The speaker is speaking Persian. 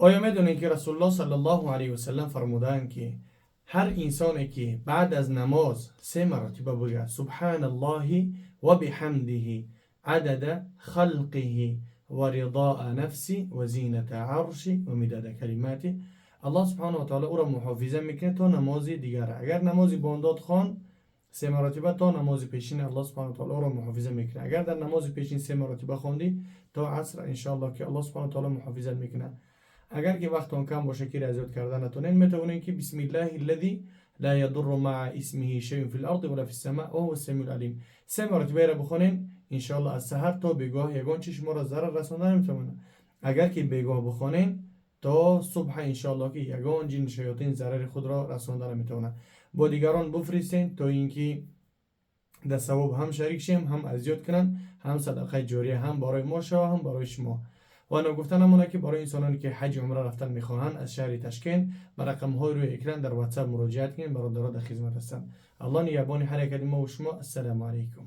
آیا میدونین که رسول الله صلی الله علیه و سلم فرمودن که هر انسانی که بعد از نماز 3 مرتبه بگه سبحان الله و بحمده عدد خلقه و رضاء نفسه و زینت عرشه و مداد کلماته، الله سبحانه و تعالی او را محافظه میکنه تا نماز دیگر. اگر نمازی بامداد خوان 3 مرتبه تا نماز پیشین الله سبحانه و تعالی او را محافظه میکنه. اگر در نماز پیشین 3 مرتبه خوندی تا عصر انشاءالله که الله سبحانه و تعالی محافظت میکنه. اگر که وقتون کم باشه که ریاضت کردن نتونین، میتونین که بسم الله الذي لا يضر مع اسمه شيء في الارض ولا في السماء وهو السميع العليم 3 مرتبه را بخونین انشاءالله از سحر تا بگاه یگان چیز ما را ضرر رسوندن نمیتونه. اگر که بگاه بخونین تا صبح انشاءالله که یگان جن شیاطین ضرر خود را رسوندن نمیتونه. با دیگران بفرستین تا اینکه در ثواب هم شریک شیم، هم اذیت کنن، هم صدقه جاریه هم برای ما شوه هم برای شما. و انا گفتن همونه که برای انسانانی که حج عمره رفتن میخواهند از شهر تشکین به رقم های روی اکران در واتساپ مراجعت کنین، برادرها در خدمت هستند. الله نیابان هر یک ما و شما. السلام علیکم.